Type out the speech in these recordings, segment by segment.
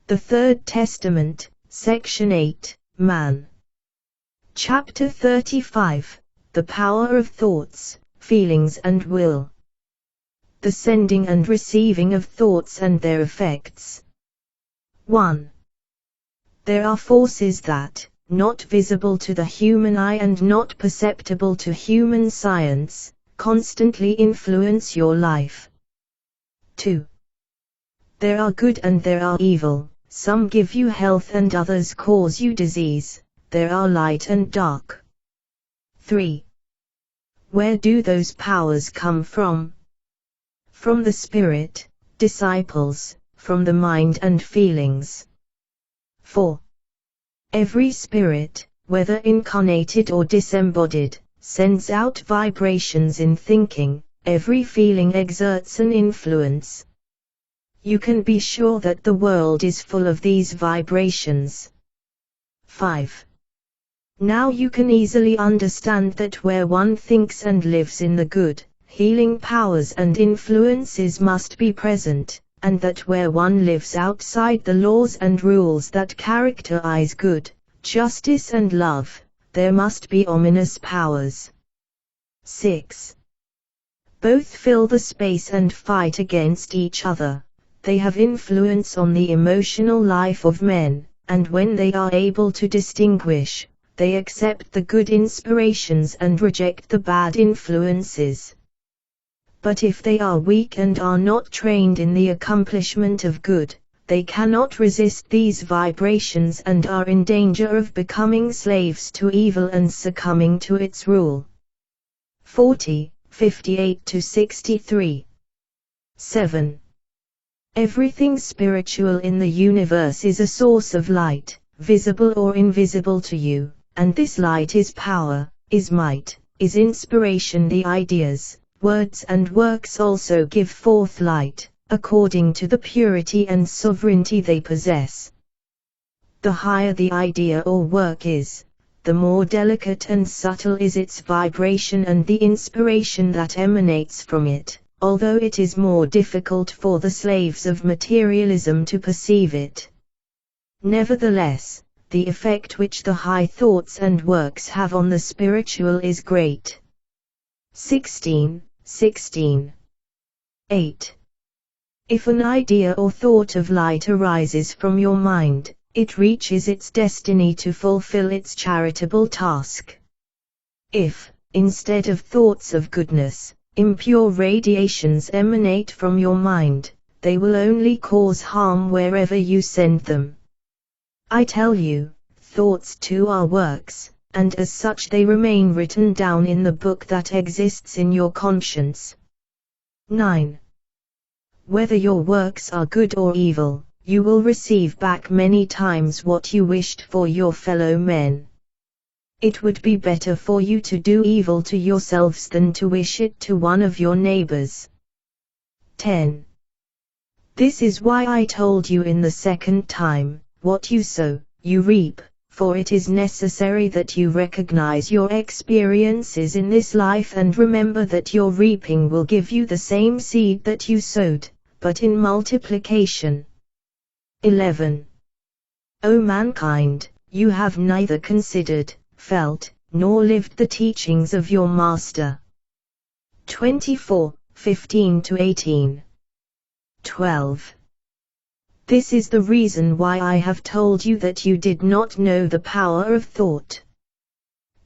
The Third Testament, Section 8, Man. Chapter 35, The Power of Thoughts, Feelings and Will. The Sending and Receiving of Thoughts and Their Effects. 1. There are forces that, not visible to the human eye and not perceptible to human science, constantly influence your life. 2. There are good and there are evil, some give you health and others cause you disease, there are light and dark. 3. Where do those powers come from? From the Spirit, disciples, from the mind and feelings. 4. Every spirit, whether incarnated or disembodied, sends out vibrations in thinking, every feeling exerts an influence. You can be sure that the world is full of these vibrations. 5. Now you can easily understand that where one thinks and lives in the good, healing powers and influences must be present, and that where one lives outside the laws and rules that characterize good, justice and love, there must be ominous powers. 6. Both fill the space and fight against each other. They have influence on the emotional life of men, and when they are able to distinguish, they accept the good inspirations and reject the bad influences. But if they are weak and are not trained in the accomplishment of good, they cannot resist these vibrations and are in danger of becoming slaves to evil and succumbing to its rule. 40, 58-63. 7. Everything spiritual in the universe is a source of light, visible or invisible to you, and this light is power, is might, is inspiration. The ideas, words and works also give forth light, according to the purity and sovereignty they possess. The higher the idea or work is, the more delicate and subtle is its vibration and the inspiration that emanates from it, although it is more difficult for the slaves of materialism to perceive it. Nevertheless, the effect which the high thoughts and works have on the spiritual is great. 16. 8. If an idea or thought of light arises from your mind, it reaches its destiny to fulfill its charitable task. If, instead of thoughts of goodness, impure radiations emanate from your mind, they will only cause harm wherever you send them. I tell you, thoughts too are works, and as such they remain written down in the book that exists in your conscience. 9. Whether your works are good or evil, you will receive back many times what you wished for your fellow men. It would be better for you to do evil to yourselves than to wish it to one of your neighbors. 10. This is why I told you in the second time, what you sow, you reap, for it is necessary that you recognize your experiences in this life and remember that your reaping will give you the same seed that you sowed, but in multiplication. 11. O mankind, you have neither considered, felt, nor lived the teachings of your Master. 24, 15-18. 12. This is the reason why I have told you that you did not know the power of thought.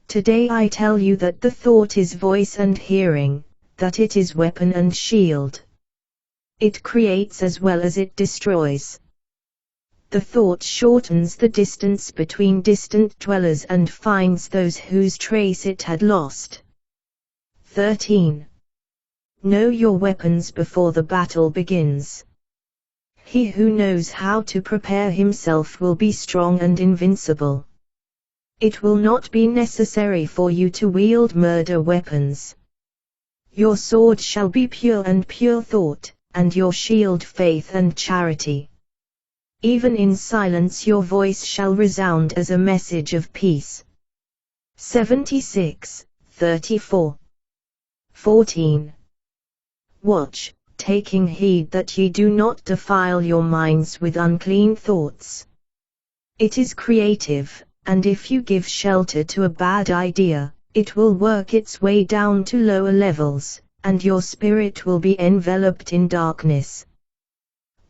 Today I tell you that the thought is voice and hearing, that it is weapon and shield. It creates as well as it destroys. The thought shortens the distance between distant dwellers and finds those whose trace it had lost. 13. Know your weapons before the battle begins. He who knows how to prepare himself will be strong and invincible. It will not be necessary for you to wield murder weapons. Your sword shall be pure and pure thought, and your shield faith and charity. Even in silence your voice shall resound as a message of peace. 76, 34. 14. Watch, taking heed that ye do not defile your minds with unclean thoughts. It is creative, and if you give shelter to a bad idea, it will work its way down to lower levels, and your spirit will be enveloped in darkness.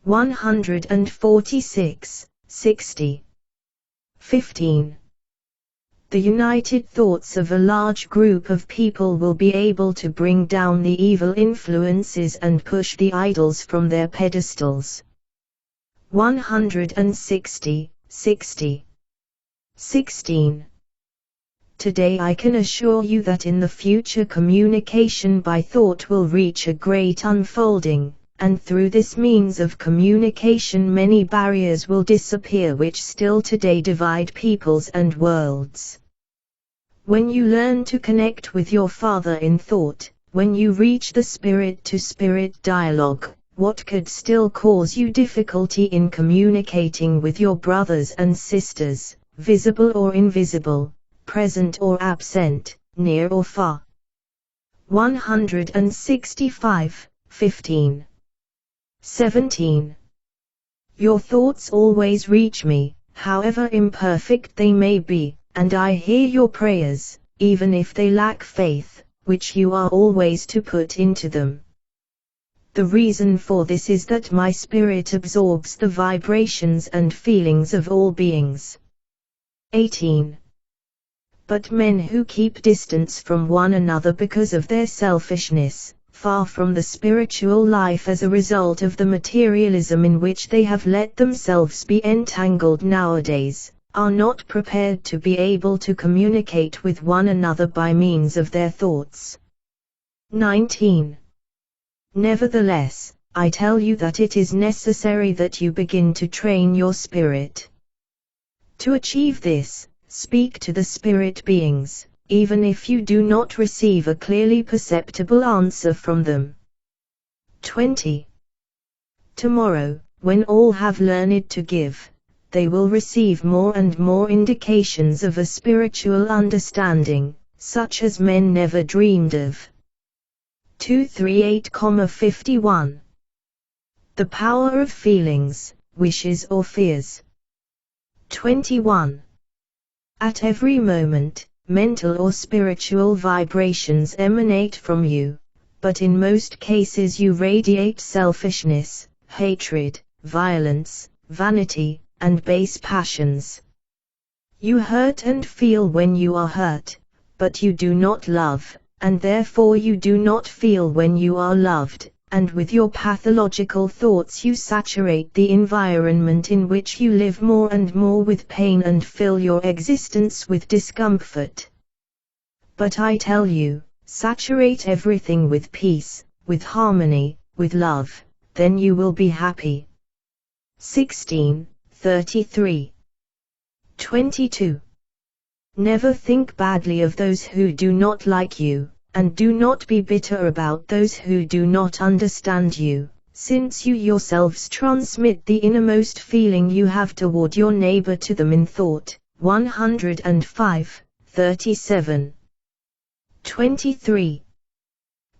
146:60. 15. The united thoughts of a large group of people will be able to bring down the evil influences and push the idols from their pedestals. 160:60. 16. Today I can assure you that in the future communication by thought will reach a great unfolding, and through this means of communication many barriers will disappear which still today divide peoples and worlds. When you learn to connect with your Father in thought, when you reach the spirit-to-spirit dialogue, what could still cause you difficulty in communicating with your brothers and sisters, visible or invisible, present or absent, near or far? 165:15. 17. Your thoughts always reach me, however imperfect they may be, and I hear your prayers, even if they lack faith, which you are always to put into them. The reason for this is that my spirit absorbs the vibrations and feelings of all beings. 18. But men who keep distance from one another because of their selfishness, far from the spiritual life as a result of the materialism in which they have let themselves be entangled nowadays, are not prepared to be able to communicate with one another by means of their thoughts. 19. Nevertheless, I tell you that it is necessary that you begin to train your spirit. To achieve this, speak to the spirit beings, even if you do not receive a clearly perceptible answer from them. 20. Tomorrow, when all have learned to give, they will receive more and more indications of a spiritual understanding, such as men never dreamed of. 238:51. The power of feelings, wishes or fears. 21. At every moment, mental or spiritual vibrations emanate from you, but in most cases you radiate selfishness, hatred, violence, vanity, and base passions. You hurt and feel when you are hurt, but you do not love, and therefore you do not feel when you are loved, and with your pathological thoughts you saturate the environment in which you live more and more with pain and fill your existence with discomfort. But I tell you, saturate everything with peace, with harmony, with love, then you will be happy. 16:33. 22. Never think badly of those who do not like you, and do not be bitter about those who do not understand you, since you yourselves transmit the innermost feeling you have toward your neighbor to them in thought. 105:37. 23.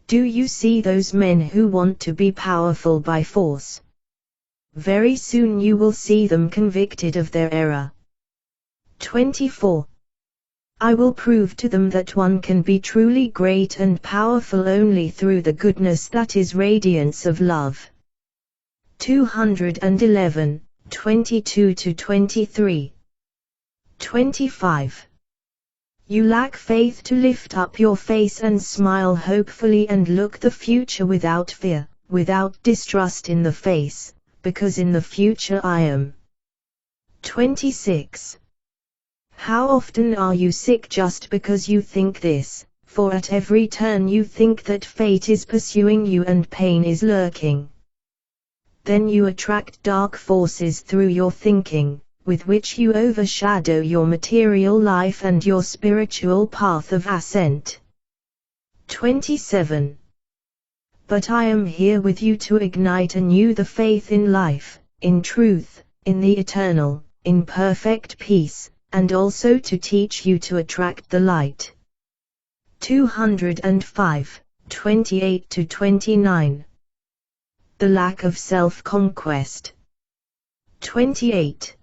Do you see those men who want to be powerful by force? Very soon you will see them convicted of their error. 24. I will prove to them that one can be truly great and powerful only through the goodness that is radiance of love. 211:22-23. 25. You lack faith to lift up your face and smile hopefully and look the future without fear, without distrust in the face, because in the future I am. 26. How often are you sick just because you think this, for at every turn you think that fate is pursuing you and pain is lurking. Then you attract dark forces through your thinking, with which you overshadow your material life and your spiritual path of ascent. 27. But I am here with you to ignite anew the faith in life, in truth, in the eternal, in perfect peace, and also to teach you to attract the light. 205:28-29. the lack of self-conquest. 28.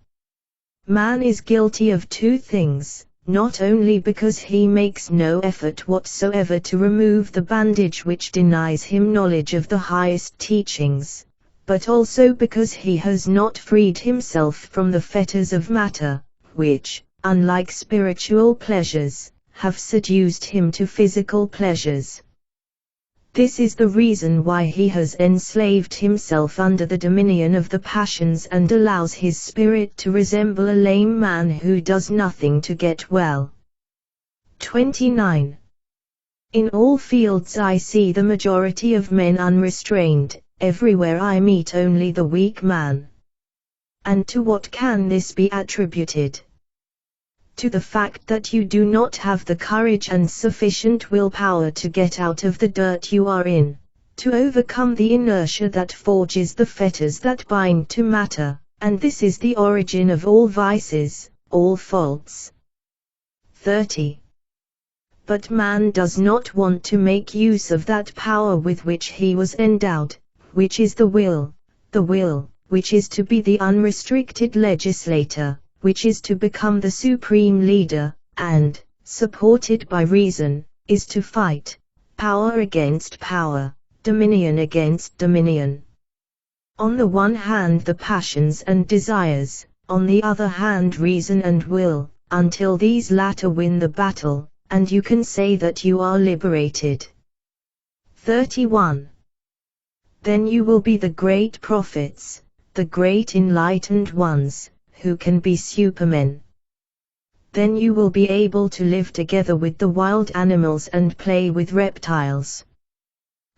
Man is guilty of two things, not only because he makes no effort whatsoever to remove the bandage which denies him knowledge of the highest teachings, but also because he has not freed himself from the fetters of matter, which, unlike spiritual pleasures, have seduced him to physical pleasures. This is the reason why he has enslaved himself under the dominion of the passions and allows his spirit to resemble a lame man who does nothing to get well. 29. In all fields I see the majority of men unrestrained, everywhere I meet only the weak man. And to what can this be attributed? To the fact that you do not have the courage and sufficient willpower to get out of the dirt you are in, to overcome the inertia that forges the fetters that bind to matter, and this is the origin of all vices, all faults. 30. But man does not want to make use of that power with which he was endowed, which is the will, which is to be the unrestricted legislator, which is to become the supreme leader, and, supported by reason, is to fight, power against power, dominion against dominion. On the one hand the passions and desires, on the other hand reason and will, until these latter win the battle, and you can say that you are liberated. 31. Then you will be the great prophets, the great enlightened ones, who can be supermen. Then you will be able to live together with the wild animals and play with reptiles.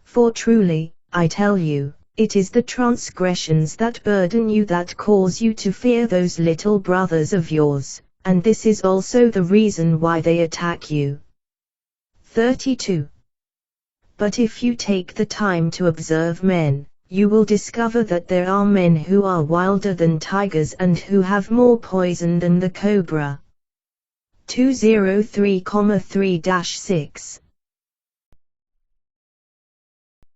For truly, I tell you, it is the transgressions that burden you that cause you to fear those little brothers of yours, and this is also the reason why they attack you. 32. But if you take the time to observe men, you will discover that there are men who are wilder than tigers and who have more poison than the cobra. 203,3-6